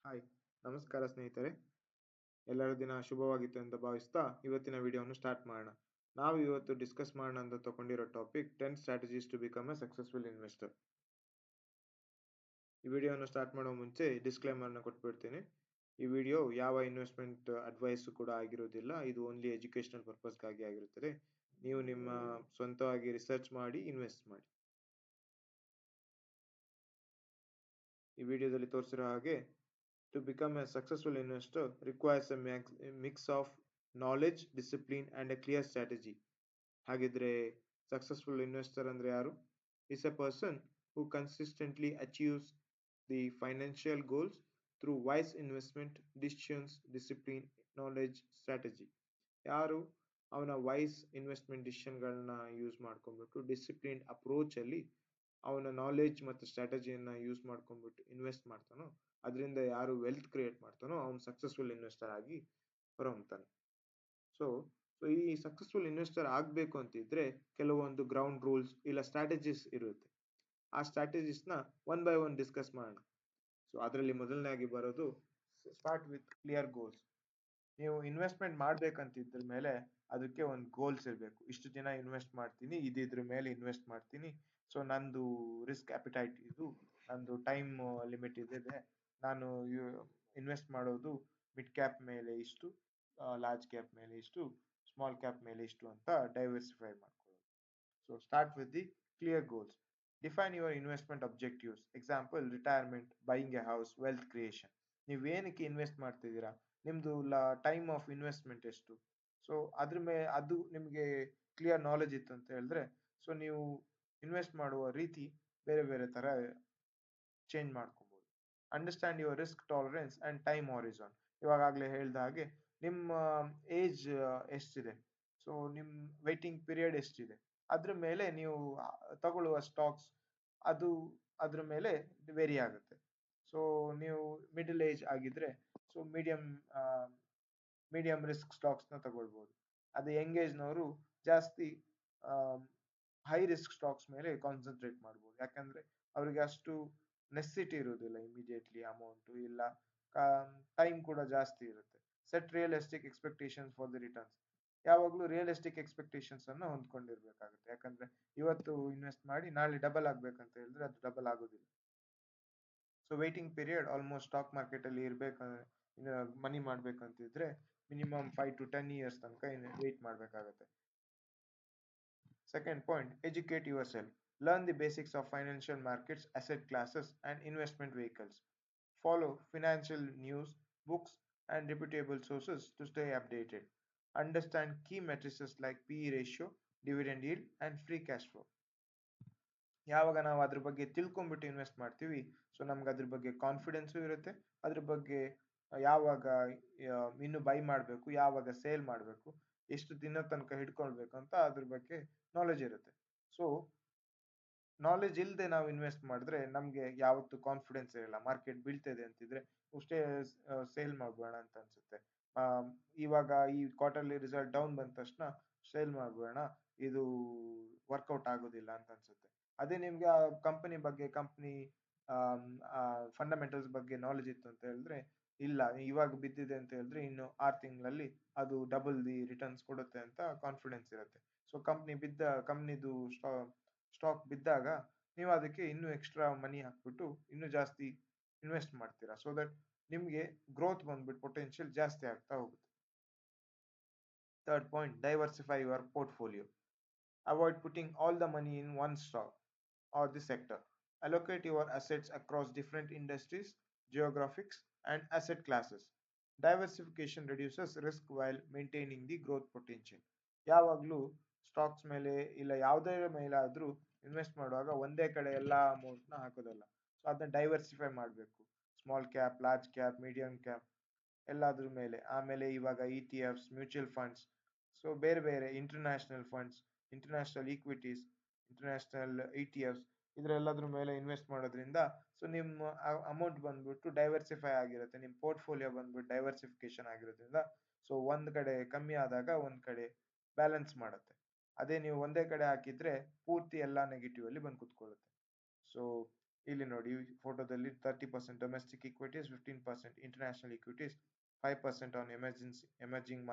Hi, ನಮಸ್ಕಾರ ಸ್ನೇಹಿತರೆ. ಎಲ್ಲರ ದಿನ ಶುಭವಾಗಿತ್ತು ಅಂತ ಭಾವಿಸ್ತಾ ಇವತ್ತಿನ ವಿಡಿಯೋವನ್ನು ಸ್ಟಾರ್ಟ್ ಮಾಡೋಣ. ನಾವು ಇವತ್ತು ಡಿಸ್ಕಸ್ ಮಾಡೋಣ ಅಂತ ತಗೊಂಡಿರೋ topic 10 strategies to become a successful investor. ಈ ವಿಡಿಯೋವನ್ನು ಸ್ಟಾರ್ಟ್ ಮಾಡೋ ಮುಂಚೆ ಡಿಸ್ಕ್ಲೇಮರ್ನ ಕೊಟ್ಬಿಡ್ತೀನಿ. ಈ ವಿಡಿಯೋ ಯಾವ ಇನ್ವೆಸ್ಟ್ಮೆಂಟ್ ಅಡ್ವೈಸ್ ಕೂಡ ಆಗಿರೋದಿಲ್ಲ. ಇದು ಓನ್ಲಿ ಎಜುಕೇಶನಲ್ ಪರ್ಪಸ್ಗಾಗಿ ಆಗಿರುತ್ತದೆ. ನೀವು ನಿಮ್ಮ ಸ್ವಂತವಾಗಿ ರಿಸರ್ಚ್ ಮಾಡಿ ಇನ್ವೆಸ್ಟ್ ಮಾಡಿ. ಈ ವಿಡಿಯೋದಲ್ಲಿ ತೋರಿಸಿರೋ ಹಾಗೆ to become a successful investor requires a mix of knowledge, discipline and a clear strategy. ಹಾಗಿದ್ರೆ ಸಕ್ಸಸ್ಫುಲ್ ಇನ್ವೆಸ್ಟರ್ ಅಂದ್ರೆ ಯಾರು? Is a person who consistently achieves the financial goals through wise investment decisions, discipline, knowledge, strategy. ಯಾರು ಅವನ wise investment ಡಿಸಿಷನ್ಗಳನ್ನ use ಮಾಡ್ಕೊಂಡ್ಬಿಟ್ಟು discipline approach ಅಲ್ಲಿ ಅವನ knowledge ಮತ್ತು ಸ್ಟ್ರಾಟಜಿಯನ್ನ use ಮಾಡ್ಕೊಂಡ್ಬಿಟ್ಟು ಇನ್ವೆಸ್ಟ್ ಮಾಡ್ತಾನೋ, ಅದರಿಂದ ಯಾರು ವೆಲ್ತ್ ಕ್ರಿಯೇಟ್ ಮಾಡ್ತಾನೋ ಅವನು ಸಕ್ಸಸ್ಫುಲ್ ಇನ್ವೆಸ್ಟರ್ ಆಗಿ ಹೊರಹೊಮ್ತಾನೆ. ಸೊ ಈ ಸಕ್ಸಸ್ಫುಲ್ ಇನ್ವೆಸ್ಟರ್ ಆಗ್ಬೇಕು ಅಂತಿದ್ರೆ ಕೆಲವೊಂದು ಗ್ರೌಂಡ್ ರೂಲ್ಸ್ ಇಲ್ಲ ಸ್ಟ್ರಾಟಜೀಸ್ ಇರುತ್ತೆ. ಆ ಸ್ಟ್ರಾಟಜೀಸ್ ನ ಒನ್ ಬೈ ಒನ್ ಡಿಸ್ಕಸ್ ಮಾಡೋಣ. ಸೊ ಅದರಲ್ಲಿ ಮೊದಲನೇದಾಗಿ ಬರೋದು ಸ್ಟಾರ್ಟ್ ವಿತ್ ಕ್ಲಿಯರ್ ಗೋಲ್ಸ್. ನೀವು ಇನ್ವೆಸ್ಟ್ಮೆಂಟ್ ಮಾಡ್ಬೇಕಂತಿದ್ರ ಮೇಲೆ ಅದಕ್ಕೆ ಒಂದು ಗೋಲ್ಸ್ ಇರಬೇಕು. ಇಷ್ಟು ದಿನ ಇನ್ವೆಸ್ಟ್ ಮಾಡ್ತೀನಿ, ಇದ್ರ ಮೇಲೆ ಇನ್ವೆಸ್ಟ್ ಮಾಡ್ತೀನಿ. ಸೊ ನಂದು ರಿಸ್ಕ್ ಅಪಿಟೈಟ್ ಇದು, ನಂದು ಟೈಮ್ ಲಿಮಿಟ್ ಇದೆ. ನಾನು ಇನ್ವೆಸ್ಟ್ ಮಾಡೋದು ಮಿಡ್ ಕ್ಯಾಪ್ ಮೇಲೆ ಇಷ್ಟು, ಲಾರ್ಜ್ ಕ್ಯಾಪ್ ಮೇಲೆ ಇಷ್ಟು, ಸ್ಮಾಲ್ ಕ್ಯಾಪ್ ಮೇಲೆ ಇಷ್ಟು ಅಂತ ಡೈವರ್ಸಿಫೈ ಮಾಡ್ಕೊಳ್ಳೋದು. So start with the clear goals. Define your investment objectives. Example retirement, buying a house, wealth creation. ನೀವೇನಕ್ಕೆ ಇನ್ವೆಸ್ಟ್ ಮಾಡ್ತಿದ್ದೀರಾ, ನಿಮ್ದು ಟೈಮ್ ಆಫ್ ಇನ್ವೆಸ್ಟ್ಮೆಂಟ್ ಎಷ್ಟು, ಸೊ ಅದು ನಿಮಗೆ ಕ್ಲಿಯರ್ ನಾಲೆಜ್ ಇತ್ತು ಅಂತ ಹೇಳಿದ್ರೆ, ಸೊ ನೀವು ಇನ್ವೆಸ್ಟ್ ಮಾಡುವ ರೀತಿ ಬೇರೆ ಬೇರೆ ತರ ಚೇಂಜ್ ಮಾಡ್ಕೊಬಹುದು. Understand your risk tolerance and time horizon. ಇವಾಗಲೇ ಹೇಳ್ದ ಹಾಗೆ ನಿಮ್ಮ ಏಜ್ ಎಷ್ಟಿದೆ, ಸೊ ನಿಮ್ ವೇಟಿಂಗ್ ಪೀರಿಯಡ್ ಎಷ್ಟಿದೆ, ಅದ್ರ ಮೇಲೆ ನೀವು ತಗೊಳ್ಳುವ ಸ್ಟಾಕ್ಸ್ ಅದು ಅದ್ರ ಮೇಲೆ ವೇರಿ ಆಗುತ್ತೆ. ಸೊ ನೀವು ಮಿಡಲ್ ಏಜ್ ಆಗಿದ್ರೆ ಸೊ ಮೀಡಿಯಂ ರಿಸ್ಕ್ ಸ್ಟಾಕ್ಸ್ ನ ತಗೊಳ್ಬಹುದು. ಅದೇ ಯಂಗ್ ಏಜ್ ನವರು ಜಾಸ್ತಿ ಹೈ ರಿಸ್ಕ್ ಸ್ಟಾಕ್ಸ್ ಮೇಲೆ ಕಾನ್ಸಂಟ್ರೇಟ್ ಮಾಡಬಹುದು. ಯಾಕಂದ್ರೆ ಅವರಿಗೆ ಅಷ್ಟು ನೆಸಿಟಿ ಇರುವುದಿಲ್ಲ ಇಮಿಡಿಯೇಟ್ಲಿ ಅಮೌಂಟ್, ಇಲ್ಲ ಟೈಮ್ ಕೂಡ ಜಾಸ್ತಿ ಇರುತ್ತೆ. Set realistic expectations for the returns. ಯಾವಾಗಲೂ ರಿಯಲಿಸ್ಟಿಕ್ ಎಕ್ಸ್ಪೆಕ್ಟೇಷನ್ಸ್ ಅನ್ನು ಹೊಂದ್ಕೊಂಡಿರ್ಬೇಕಾಗುತ್ತೆ. ಯಾಕಂದ್ರೆ ಇವತ್ತು ಇನ್ವೆಸ್ಟ್ ಮಾಡಿ ನಾಳೆ ಡಬಲ್ ಆಗ್ಬೇಕಂತ ಹೇಳಿದ್ರೆ ಅದು ಡಬಲ್ ಆಗೋದಿಲ್ಲ. So waiting period almost stock market ಅಲ್ಲಿ ಮನಿ ಮಾಡ್ಬೇಕಂತಿದ್ರೆ ಮಿನಿಮಮ್ 5 to 10 years ತನಕ ವೇಟ್ ಮಾಡ್ಬೇಕಾಗತ್ತೆ. Second point, educate yourself. Learn the basics of financial markets, asset classes, and investment vehicles. Follow financial news, books, and reputable sources to stay updated. Understand key metrics like PE ratio, dividend yield, and free cash flow. ಯಾವಾಗ ನಾವು ಅದ್ರ ಬಗ್ಗೆ ತಿಳ್ಕೊಂಡ್ಬಿಟ್ಟು invest ಮಾಡ್ತೀವಿ, so ನಮ್ಗೆ ಅದ್ರ ಬಗ್ಗೆ confidence ಇರುತ್ತೆ. ಅದ್ರ ಬಗ್ಗೆ ಯಾವಾಗ ಇನ್ನು ಬೈ ಮಾಡಬೇಕು, ಯಾವಾಗ ಸೇಲ್ ಮಾಡಬೇಕು, ಎಷ್ಟು ದಿನ ತನಕ ಹಿಡ್ಕೊಳ್ಬೇಕು ಅಂತ ಅದ್ರ ಬಗ್ಗೆ ನಾಲೆಜ್ ಇರುತ್ತೆ. ಸೊ ನಾಲೆಜ್ ಇಲ್ಲದೆ ನಾವು ಇನ್ವೆಸ್ಟ್ ಮಾಡಿದ್ರೆ ನಮ್ಗೆ ಯಾವತ್ತು ಕಾನ್ಫಿಡೆನ್ಸ್ ಇರಲ್ಲ. ಮಾರ್ಕೆಟ್ ಬೀಳ್ತಿದೆ ಅಂತಿದ್ರೆ ಅಷ್ಟೇ ಸೇಲ್ ಮಾಡ್ಬೋಣ ಅಂತ ಅನ್ಸುತ್ತೆ. ಇವಾಗ ಈ ಕ್ವಾರ್ಟರ್ಲಿ ರಿಸಲ್ಟ್ ಡೌನ್ ಬಂದ ತಕ್ಷಣ ಸೇಲ್ ಮಾಡ್ಬೋಣ, ಇದು ವರ್ಕೌಟ್ ಆಗೋದಿಲ್ಲ ಅಂತ ಅನ್ಸುತ್ತೆ. ಅದೇ ನಿಮ್ಗೆ ಆ ಕಂಪನಿ ಬಗ್ಗೆ, ಕಂಪನಿ ಫಂಡಮೆಂಟಲ್ಸ್ ಬಗ್ಗೆ ನಾಲೆಜ್ ಇತ್ತು ಅಂತ ಹೇಳಿದ್ರೆ, ಇಲ್ಲ ಇವಾಗ ಬಿದ್ದಿದೆ ಅಂತ ಹೇಳಿದ್ರೆ ಇನ್ನು 6 ತಿಂಗಳಲ್ಲಿ ಅದು ಡಬಲ್ ದಿ ರಿಟರ್ನ್ಸ್ ಕೊಡುತ್ತೆ ಅಂತ ಕಾನ್ಫಿಡೆನ್ಸ್ ಇರುತ್ತೆ. ಸೊ ಕಂಪ್ನಿದು ಸ್ಟಾಕ್ ಬಿದ್ದಾಗ ನೀವು ಅದಕ್ಕೆ ಇನ್ನೂ ಎಕ್ಸ್ಟ್ರಾ ಮನಿ ಹಾಕ್ಬಿಟ್ಟು ಇನ್ನೂ ಜಾಸ್ತಿ ಇನ್ವೆಸ್ಟ್ ಮಾಡ್ತೀರಾ. ಸೊ ದಟ್ ನಿಮ್ಗೆ ಗ್ರೋತ್ ಬಂದ್ಬಿಟ್ಟು ಪೊಟೆನ್ಶಿಯಲ್ ಜಾಸ್ತಿ ಆಗ್ತಾ ಹೋಗುತ್ತೆ. Third point, diversify your portfolio. Avoid putting all the money in one stock or the sector. Allocate your assets across different industries, geographics, and asset classes. Diversification reduces risk while maintaining the growth potential. ಯಾವಾಗಲೂ stocks ಮೇಲೆ ಇಲ್ಲ ಯಾವುದೇ ಮೇಲೆ ಆದ್ರೂ invest ಮಾಡುವಾಗ ಒಂದೇ ಕಡೆ ಎಲ್ಲ ಅಮೌಂಟ್ನ ಹಾಕೋದಲ್ಲ. ಸೊ ಅದನ್ನ ಡೈವರ್ಸಿಫೈ ಮಾಡಬೇಕು. Small cap, large cap, medium cap ಎಲ್ಲಾದ್ರ ಮೇಲೆ. ಆಮೇಲೆ ಇವಾಗ ETF, ಮ್ಯೂಚುವಲ್ ಫಂಡ್ಸ್, ಸೊ ಬೇರೆ ಬೇರೆ international funds, international equities, international ETF ಇದ್ರೆಲ್ಲದ್ರ ಮೇಲೆ ಇನ್ವೆಸ್ಟ್ ಮಾಡೋದ್ರಿಂದ ಸೊ ನಿಮ್ಮ ಅಮೌಂಟ್ ಬಂದ್ಬಿಟ್ಟು ಡೈವರ್ಸಿಫೈ ಆಗಿರುತ್ತೆ. ನಿಮ್ಮ ಪೋರ್ಟ್ಫೋಲಿಯೋ ಬಂದ್ಬಿಟ್ಟು ಡೈವರ್ಸಿಫಿಕೇಶನ್ ಆಗಿರೋದ್ರಿಂದ ಸೊ ಒಂದ್ ಕಡೆ ಕಮ್ಮಿ ಆದಾಗ ಒಂದ್ ಕಡೆ ಬ್ಯಾಲೆನ್ಸ್ ಮಾಡುತ್ತೆ. ಅದೇ ನೀವು ಒಂದೇ ಕಡೆ ಹಾಕಿದ್ರೆ ಪೂರ್ತಿ ಎಲ್ಲಾ ನೆಗೆಟಿವ್ ಅಲ್ಲಿ ಬಂದು ಕುತ್ಕೊಳ್ಳುತ್ತೆ. ಸೊ ಇಲ್ಲಿ ನೋಡಿ ಫೋಟೋದಲ್ಲಿ 30% domestic equities, 15% international equities, 5% on emerging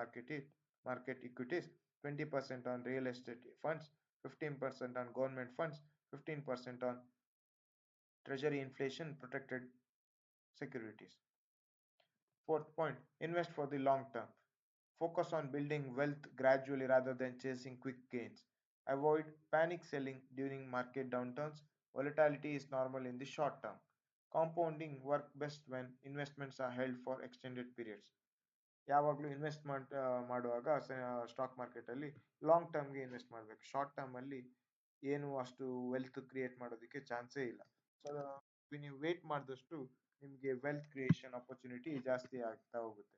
market equities, 20% on real estate funds, 15% on government funds, 15% on treasury inflation protected securities. Fourth point, invest for the long term. Focus on building wealth gradually rather than chasing quick gains. Avoid panic selling during market downturns. Volatility is normal in the short term. Compounding work best when investments are held for extended periods. ಯಾವಾಗಲೂ investment ಮಾಡುವಾಗ stock market ಅಲ್ಲಿ long ಟರ್ಮ್ಗೆ invest ಮಾಡಬೇಕು. Short term ಅಲ್ಲಿ ಏನು ಅಷ್ಟು wealth create ಮಾಡೋದಕ್ಕೆ ಚಾನ್ಸೇ ಇಲ್ಲ. ಸೊ ನೀವು ವೇಟ್ ಮಾಡಿದಷ್ಟು ನಿಮಗೆ ವೆಲ್ತ್ ಕ್ರಿಯೇಷನ್ ಅಪರ್ಚುನಿಟಿ ಜಾಸ್ತಿ ಆಗ್ತಾ ಹೋಗುತ್ತೆ.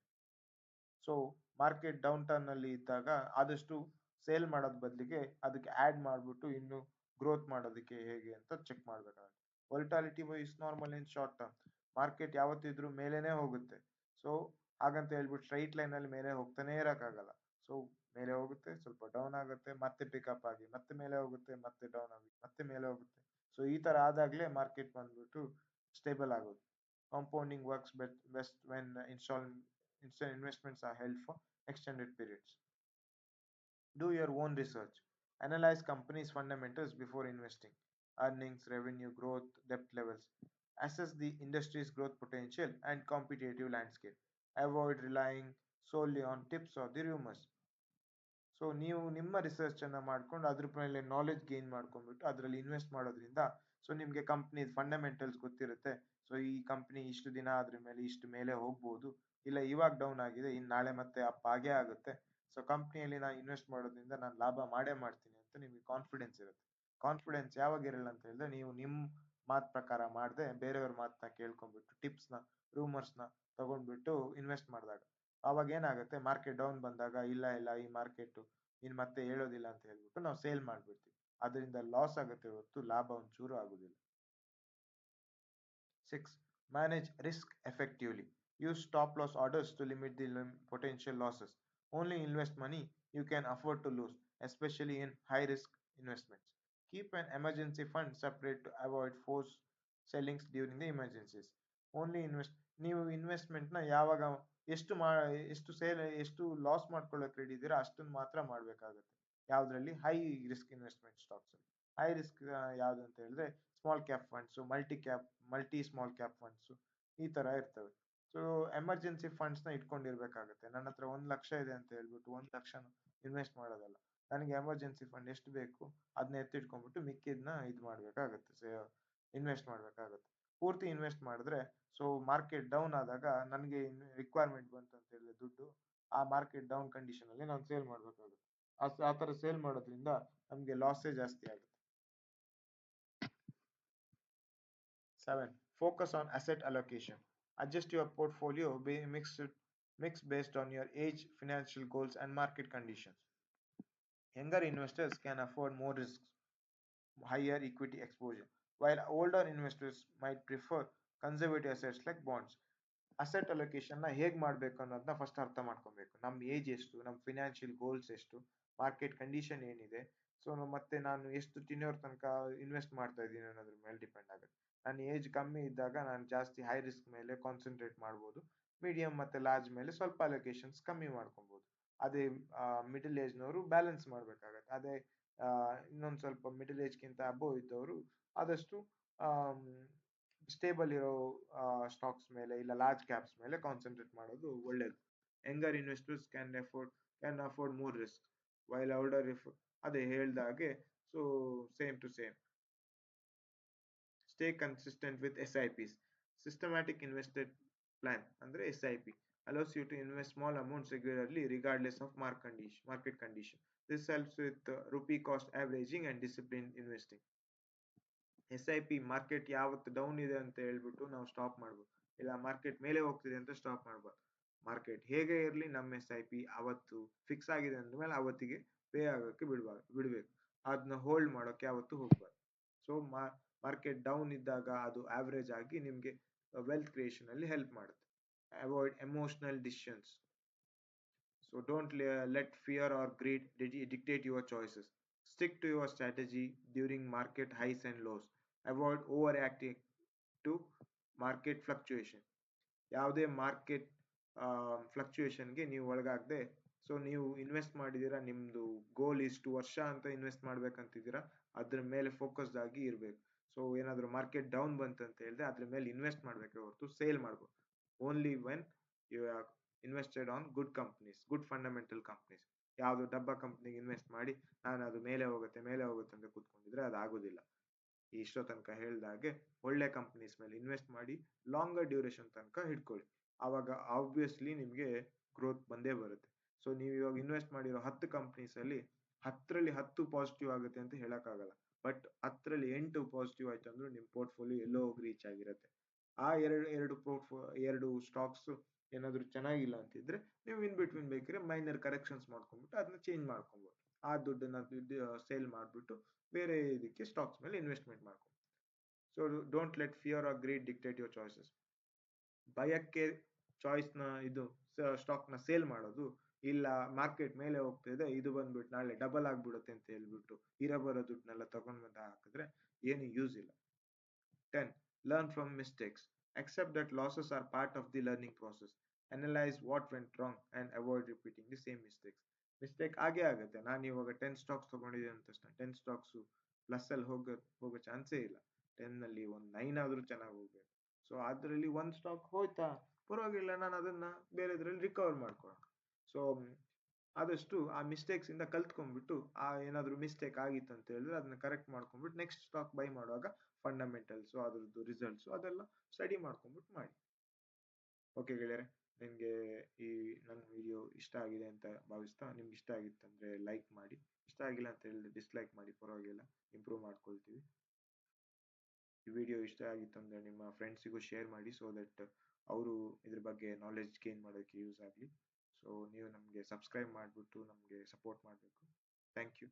ಸೊ ಮಾರ್ಕೆಟ್ ಡೌನ್ ಟರ್ನ್ ಅಲ್ಲಿ ಇದ್ದಾಗ ಆದಷ್ಟು ಸೇಲ್ ಮಾಡೋದ್ ಬದಲಿಗೆ ಅದಕ್ಕೆ ಆಡ್ ಮಾಡ್ಬಿಟ್ಟು ಇನ್ನು ಗ್ರೋತ್ ಮಾಡೋದಕ್ಕೆ ಹೇಗೆ ಅಂತ ಚೆಕ್ ಮಾಡ್ಬೇಕಾಗುತ್ತೆ. Volatility is normal in short term. Market ಯಾವತ್ತಿದ್ರೂ ಮೇಲೇನೆ ಹೋಗುತ್ತೆ. ಸೊ ಹಾಗಂತ ಹೇಳ್ಬಿಟ್ಟು ಸ್ಟ್ರೈಟ್ ಲೈನ್ ಅಲ್ಲಿ ಮೇಲೆ ಹೋಗ್ತಾನೆ ಇರಕ್ಕಾಗಲ್ಲ. ಸೊ ಮೇಲೆ ಹೋಗುತ್ತೆ, ಸ್ವಲ್ಪ ಡೌನ್ ಆಗುತ್ತೆ, ಮತ್ತೆ ಪಿಕಪ್ ಆಗಿ ಮತ್ತೆ ಮೇಲೆ ಹೋಗುತ್ತೆ, ಮತ್ತೆ ಡೌನ್ ಆಗಿ ಮತ್ತೆ ಮೇಲೆ ಹೋಗುತ್ತೆ. ಸೊ ಈ ತರ ಆದಾಗ್ಲೇ ಮಾರ್ಕೆಟ್ ಬಂದ್ಬಿಟ್ಟು ಸ್ಟೇಬಲ್ ಆಗೋದು. Compounding works best when investments are held for extended periods. Do your own research. Analyze companies' fundamentals before investing. Earnings, revenue growth, debt levels. Assess the industry's growth potential and competitive landscape. Avoid relying solely on tips or the rumors. So ನೀವು ನಿಮ್ಮ research ಅನ್ನ ಮಾಡ್ಕೊಂಡು ಅದ್ರ ಮೇಲೆ knowledge gain ಮಾಡ್ಕೊಂಡ್ಬಿಟ್ಟು ಅದರಲ್ಲಿ invest ಮಾಡೋದ್ರಿಂದ so ನಿಮ್ಗೆ ಕಂಪ್ನಿ ಫಂಡಮೆಂಟಲ್ಸ್ ಗೊತ್ತಿರುತ್ತೆ. ಸೊ ಈ ಕಂಪ್ನಿ ಇಷ್ಟು ದಿನ ಅದ್ರ ಮೇಲೆ ಇಷ್ಟು ಮೇಲೆ ಹೋಗ್ಬೋದು, ಇಲ್ಲ ಇವಾಗ ಡೌನ್ ಆಗಿದೆ, ಇನ್ ನಾಳೆ ಮತ್ತೆ ಅಪ್ ಆಗೇ ಆಗುತ್ತೆ. ಸೊ ಕಂಪ್ನಿಯಲ್ಲಿ ನಾನು ಇನ್ವೆಸ್ಟ್ ಮಾಡೋದ್ರಿಂದ ನಾನು ಲಾಭ ಮಾಡೇ ಮಾಡ್ತೀನಿ ಅಂತ ನಿಮ್ಗೆ ಕಾನ್ಫಿಡೆನ್ಸ್ ಇರುತ್ತೆ. ಕಾನ್ಫಿಡೆನ್ಸ್ ಯಾವಾಗ ಇರಲ್ಲ ಅಂತ ಹೇಳಿದ್ರೆ ನೀವು ನಿಮ್ ಮಾತ್ ಪ್ರಕಾರ ಮಾಡದೆ ಬೇರೆಯವ್ರ ಮಾತನ್ನ ಕೇಳ್ಕೊಂಡ್ಬಿಟ್ಟು ಟಿಪ್ಸ್ನ ರೂಮರ್ಸ್ನ ತಗೊಂಡ್ಬಿಟ್ಟು ಇನ್ವೆಸ್ಟ್ ಮಾಡಿದಾಗ ಅವಾಗ ಏನಾಗುತ್ತೆ, ಮಾರ್ಕೆಟ್ ಡೌನ್ ಬಂದಾಗ ಇಲ್ಲ ಇಲ್ಲ ಈ ಮಾರ್ಕೆಟ್ ಇನ್ ಮತ್ತೆ ಹೇಳೋದಿಲ್ಲ ಅಂತ ಹೇಳ್ಬಿಟ್ಟು ನಾವು ಸೇಲ್ ಮಾಡ್ಬಿಡ್ತೀವಿ. ಅದರಿಂದ ಲಾಸ್ ಆಗುತ್ತೆ ಹೊರತು ಲಾಭ ಒಂಚೂರು ಆಗುದಿಲ್ಲ. 6. Manage risk effectively. Use stop loss orders to limit the potential losses. Only invest money you can afford to lose, especially in high risk investments. Keep an emergency fund separate to avoid forced sellings during the emergencies. Only invest ನೀವು investment ನ ಯಾವಾಗ ಎಷ್ಟು ಎಷ್ಟು loss ಮಾಡ್ಕೊಳ್ಳೋಕೆ ready ಇದ್ದೀರಾ ಅಷ್ಟನ್ನು ಮಾತ್ರ ಮಾಡ್ಬೇಕಾಗುತ್ತೆ. ಯಾವ್ದ್ರಲ್ಲಿ? High risk investment stocks. High risk ಯಾವ್ದು ಅಂತ ಹೇಳಿದ್ರೆ small cap funds, multi small cap funds ಈ ತರ ಇರ್ತವೆ. ಸೊ ಎಮರ್ಜೆನ್ಸಿ ಫಂಡ್ಸ್ ನ ಇಟ್ಕೊಂಡಿರ್ಬೇಕಾಗುತ್ತೆ. ನನ್ನ ಹತ್ರ 1 ಲಕ್ಷ ಇದೆ ಅಂತ ಹೇಳ್ಬಿಟ್ಟು 1 ಲಕ್ಷ ಇನ್ವೆಸ್ಟ್ ಮಾಡೋದಲ್ಲ. ನನಗೆ ಎಮರ್ಜೆನ್ಸಿ ಫಂಡ್ ಎಷ್ಟು ಬೇಕು ಅದನ್ನ ಎತ್ತಿಟ್ಕೊಂಡ್ಬಿಟ್ಟು ಮಿಕ್ಕಿದ್ನ ಇದು ಮಾಡ್ಬೇಕಾಗತ್ತೆ, ಇನ್ವೆಸ್ಟ್ ಮಾಡ್ಬೇಕಾಗತ್ತೆ. ಪೂರ್ತಿ ಇನ್ವೆಸ್ಟ್ ಮಾಡಿದ್ರೆ ಸೊ ಮಾರ್ಕೆಟ್ ಡೌನ್ ಆದಾಗ ನನಗೆ ರಿಕ್ವೈರ್ಮೆಂಟ್ ಬಂತು ಅಂತ ಹೇಳಿದ್ರೆ ದುಡ್ಡು, ಆ ಮಾರ್ಕೆಟ್ ಡೌನ್ ಕಂಡೀಷನ್ ಅಲ್ಲಿ ನಾನು ಸೇಲ್ ಮಾಡ್ಬೇಕಾಗುತ್ತೆ. ಆ ತರ ಸೇಲ್ ಮಾಡೋದ್ರಿಂದ ನಮ್ಗೆ ಲಾಸೇ ಜಾಸ್ತಿ ಆಗುತ್ತೆ. 7. Focus on asset allocation. Adjust your portfolio mix based on your age, financial goals, and market conditions. Younger investors can afford more risks, higher equity exposure, while older investors might prefer conservative assets like bonds. Asset allocation ನ ಹೇಗ್ ಮಾಡ್ಬೇಕು ಅನ್ನೋದನ್ನ first ಅರ್ಥ ಮಾಡ್ಕೊಬೇಕು. ನಮ್ age ಎಷ್ಟು, ನಮ್ financial goals ಎಷ್ಟು, ಮಾರ್ಕೆಟ್ ಕಂಡೀಷನ್ ಏನಿದೆ, ಸೊ ಮತ್ತೆ ನಾನು ಎಷ್ಟು ತಿನ್ನೋರ್ ತನಕ ಇನ್ವೆಸ್ಟ್ ಮಾಡ್ತಾ ಇದ್ದೀನಿ ಅನ್ನೋದ್ರ ಮೇಲೆ ಡಿಪೆಂಡ್ ಆಗುತ್ತೆ. ನನ್ನ ಏಜ್ ಕಮ್ಮಿ ಇದ್ದಾಗ ನಾನು ಜಾಸ್ತಿ ಹೈ ರಿಸ್ಕ್ ಮೇಲೆ ಕಾನ್ಸಂಟ್ರೇಟ್ ಮಾಡ್ಬೋದು. ಮೀಡಿಯಂ ಮತ್ತೆ ಲಾರ್ಜ್ ಮೇಲೆ ಸ್ವಲ್ಪ ಅಲೋಕೇಶನ್ಸ್ ಕಮ್ಮಿ ಮಾಡ್ಕೊಬಹುದು. ಅದೇ ಮಿಡಲ್ ಏಜ್ ನವರು ಬ್ಯಾಲೆನ್ಸ್ ಮಾಡ್ಬೇಕಾಗತ್ತೆ. ಅದೇ ಇನ್ನೊಂದ್ ಸ್ವಲ್ಪ ಮಿಡಲ್ ಏಜ್ ಗಿಂತ ಅಬೋವ್ ಇದ್ದವರು ಆದಷ್ಟು ಸ್ಟೇಬಲ್ ಇರೋ ಸ್ಟಾಕ್ಸ್ ಮೇಲೆ ಇಲ್ಲ ಲಾರ್ಜ್ ಕ್ಯಾಪ್ಸ್ ಮೇಲೆ ಕಾನ್ಸಂಟ್ರೇಟ್ ಮಾಡೋದು ಒಳ್ಳೇದು. Younger investors can afford more risk while older ಅದೇ ಹೇಳ್ದಾಗೆ so same to same. Stay consistent with SIPs. Systematic invested plan ಅಂದ್ರೆ SIP allows you to invest small amounts regularly regardless of market condition. This helps with rupee cost averaging and disciplined investing. SIP market ಯಾವತ್ತು down ಇದೆ ಅಂತ ಹೇಳ್ಬಿಟ್ಟು ನಾವು stop ಮಾಡ್ಬೋದು, ಇಲ್ಲ market ಮೇಲೆ ಹೋಗ್ತಿದೆ ಅಂತ ಸ್ಟಾಪ್ ಮಾಡ್ಬೋದು. ಮಾರ್ಕೆಟ್ ಹೇಗೆ ಇರಲಿ ನಮ್ಮ SIP ಅವತ್ತು ಫಿಕ್ಸ್ ಆಗಿದೆ ಅಂದ್ಮೇಲೆ ಅವತ್ತಿಗೆ ಪೇ ಆಗೋಕ್ಕೆ ಬಿಡ್ಬೇಕು. ಅದನ್ನ ಹೋಲ್ಡ್ ಮಾಡೋಕೆ ಯಾವತ್ತು ಹೋಗ್ಬಾರ್ದು. ಸೊ ಮಾರ್ಕೆಟ್ ಡೌನ್ ಇದ್ದಾಗ ಅದು ಆವರೇಜ್ ಆಗಿ ನಿಮ್ಗೆ ವೆಲ್ತ್ ಕ್ರಿಯೇಷನ್ ಅಲ್ಲಿ ಹೆಲ್ಪ್ ಮಾಡುತ್ತೆ. Avoid emotional decisions. So don't let fear or greed dictate your choices. Stick to your strategy during market highs and lows. Avoid overreacting to market fluctuation. ಯಾವುದೇ market ಫ್ಲಕ್ಚುಯೇಷನ್ಗೆ ನೀವು ಒಳಗಾಗದೆ, so ನೀವು invest ಮಾಡಿದ್ದೀರಾ, ನಿಮ್ಮದು ಗೋಲ್ ಇಷ್ಟು ವರ್ಷ ಅಂತ ಇನ್ವೆಸ್ಟ್ ಮಾಡ್ಬೇಕಂತಿದ್ದೀರಾ, ಅದ್ರ ಮೇಲೆ ಫೋಕಸ್ಡ್ ಆಗಿ ಇರಬೇಕು. ಸೊ ಏನಾದರೂ ಮಾರ್ಕೆಟ್ ಡೌನ್ ಬಂತಂತ ಹೇಳಿದ್ರೆ ಅದ್ರ ಮೇಲೆ ಇನ್ವೆಸ್ಟ್ ಮಾಡಬೇಕೆ ಹೊರತು ಸೇಲ್ ಮಾಡ್ಬೋದು. Only when you have invested on good companies, good fundamental companies. ಯಾವುದು ಡಬ್ಬ ಕಂಪ್ನಿಗೆ ಇನ್ವೆಸ್ಟ್ ಮಾಡಿ ನಾನು ಅದು ಮೇಲೆ ಹೋಗುತ್ತೆ ಮೇಲೆ ಹೋಗುತ್ತೆ ಅಂತ ಕೂತ್ಕೊಂಡಿದ್ರೆ ಅದು ಆಗೋದಿಲ್ಲ. ಇಷ್ಟೋ ತನಕ ಹೇಳ್ದಾಗೆ ಒಳ್ಳೆ ಕಂಪ್ನೀಸ್ ಮೇಲೆ ಇನ್ವೆಸ್ಟ್ ಮಾಡಿ ಲಾಂಗರ್ ಡ್ಯೂರೇಷನ್ ತನಕ ಹಿಡ್ಕೊಳ್ಳಿ. ಆವಾಗ ಆಬ್ವಿಯಸ್ಲಿ ನಿಮಗೆ ಗ್ರೋತ್ ಬಂದೇ ಬರುತ್ತೆ. ಸೊ ನೀವು ಇವಾಗ ಇನ್ವೆಸ್ಟ್ ಮಾಡಿರೋ 10 ಕಂಪ್ನೀಸ್ ಅಲ್ಲಿ 10ರಲ್ಲಿ 10 ಪಾಸಿಟಿವ್ ಆಗುತ್ತೆ ಅಂತ ಹೇಳಕ್ಕಾಗಲ್ಲ. ಬಟ್ 10ರಲ್ಲಿ 8 ಪಾಸಿಟಿವ್ ಆಯ್ತು ಅಂದ್ರೆ ನಿಮ್ಮ ಪೋರ್ಟ್ಫೋಲಿಯೋ ಎಲ್ಲೋ ಹೋಗಿ ರೀಚ್ ಆಗಿರುತ್ತೆ. ಆ ಎರಡು ಸ್ಟಾಕ್ಸ್ ಏನಾದ್ರು ಚೆನ್ನಾಗಿಲ್ಲ ಅಂತಿದ್ರೆ ನೀವು ಇನ್ ಬಿಟ್ವೀನ್ ಬೇಕಿದ್ರೆ ಮೈನರ್ ಕರೆಕ್ಷನ್ಸ್ ಮಾಡ್ಕೊಂಡ್ಬಿಟ್ಟು ಅದನ್ನ ಚೇಂಜ್ ಮಾಡ್ಕೊಬೋದು. ಆ ದುಡ್ಡನ್ನ ಸೇಲ್ ಮಾಡಿಬಿಟ್ಟು ಬೇರೆ ಇದಕ್ಕೆ ಸ್ಟಾಕ್ಸ್ ಮೇಲೆ ಇನ್ವೆಸ್ಟ್ಮೆಂಟ್ ಮಾಡ್ಕೊಂಡು. So don't let fear or greed dictate your choices. ಭಯಕ್ಕೆ ಚಾಯ್ಸ್ನ ಇದು ಸ್ಟಾಕ್ನ ಸೇಲ್ ಮಾಡೋದು, ಇಲ್ಲ ಮಾರ್ಕೆಟ್ ಮೇಲೆ ಹೋಗ್ತಿದೆ ಇದು ಬಂದ್ಬಿಟ್ಟು ನಾಳೆ ಡಬಲ್ ಆಗ್ಬಿಡುತ್ತೆ ಅಂತ ಹೇಳ್ಬಿಟ್ಟು ಇರಬರೋ ದುಡ್ಡನ್ನೆಲ್ಲ ತಗೊಂಡ್ ಬಂದು ಹಾಕಿದ್ರೆ ಏನು ಯೂಸ್ ಇಲ್ಲ. 10. Learn from mistakes. Accept that losses are part of the learning process. Analyze what went wrong and avoid repeating the same mistakes. Mistake ಆಗೇ ಆಗುತ್ತೆ. ನಾನು ಇವಾಗ 10 ಸ್ಟಾಕ್ಸ್ ತಗೊಂಡಿದ್ದೀನಿ ಅಂತ ತಕ್ಷಣ 10 ಸ್ಟಾಕ್ಸ್ ಪ್ಲಸ್ ಅಲ್ಲಿ ಹೋಗೋ ಚಾನ್ಸೇ ಇಲ್ಲ. 10 ಅಲ್ಲಿ ಒಂದು 9 ಆದ್ರೂ ಚೆನ್ನಾಗಿ ಹೋಗ್ಬೇಕು. ಸೊ ಅದರಲ್ಲಿ ಒಂದು ಸ್ಟಾಕ್ ಹೋಯ್ತಾ ಪರವಾಗಿಲ್ಲ, ನಾನು ಅದನ್ನ ಬೇರೆದ್ರಲ್ಲಿ ರಿಕವರ್ ಮಾಡ್ಕೊಳ್ಳೋಣ. ಸೊ ಆದಷ್ಟು ಆ ಮಿಸ್ಟೇಕ್ಸ್ ಇಂದ ಕಲ್ತ್ಕೊಂಡ್ಬಿಟ್ಟು ಆ ಏನಾದ್ರು ಮಿಸ್ಟೇಕ್ ಆಗಿತ್ತು ಅಂತ ಹೇಳಿದ್ರೆ ಅದನ್ನ ಕರೆಕ್ಟ್ ಮಾಡ್ಕೊಂಡ್ಬಿಟ್ಟು ನೆಕ್ಸ್ಟ್ ಸ್ಟಾಕ್ ಬೈ ಮಾಡುವಾಗ ಫಂಡಮೆಂಟಲ್ಸ್ ಅದ್ರದ್ದು ರಿಸಲ್ಟ್ಸ್ ಅದೆಲ್ಲ ಸ್ಟಡಿ ಮಾಡ್ಕೊಂಡ್ಬಿಟ್ಟು ಮಾಡಿ. ಓಕೆ ಗೆಳೆಯರೆ, ನಿಮಗೆ ಈ ನನ್ನ ವಿಡಿಯೋ ಇಷ್ಟ ಆಗಿದೆ ಅಂತ ಭಾವಿಸ್ತಾ, ನಿಮ್ಗೆ ಇಷ್ಟ ಆಗಿತ್ತಂದ್ರೆ ಲೈಕ್ ಮಾಡಿ, ಇಷ್ಟ ಆಗಿಲ್ಲ ಅಂತ ಹೇಳಿದ್ರೆ ಡಿಸ್ಲೈಕ್ ಮಾಡಿ, ಪರವಾಗಿಲ್ಲ, ಇಂಪ್ರೂವ್ ಮಾಡ್ಕೊಳ್ತೀವಿ. ಈ ವಿಡಿಯೋ ಇಷ್ಟ ಆಗಿತ್ತಂದ್ರೆ ನಿಮ್ಮ ಫ್ರೆಂಡ್ಸಿಗೂ ಶೇರ್ ಮಾಡಿ, ಸೊ ದಟ್ ಅವರು ಇದ್ರ ಬಗ್ಗೆ ನಾಲೆಡ್ಜ್ ಗೇನ್ ಮಾಡೋಕ್ಕೆ ಯೂಸ್ ಆಗಲಿ. ಸೊ ನೀವು ನಮಗೆ ಸಬ್ಸ್ಕ್ರೈಬ್ ಮಾಡಿಬಿಟ್ಟು ನಮಗೆ ಸಪೋರ್ಟ್ ಮಾಡಬೇಕು. Thank you.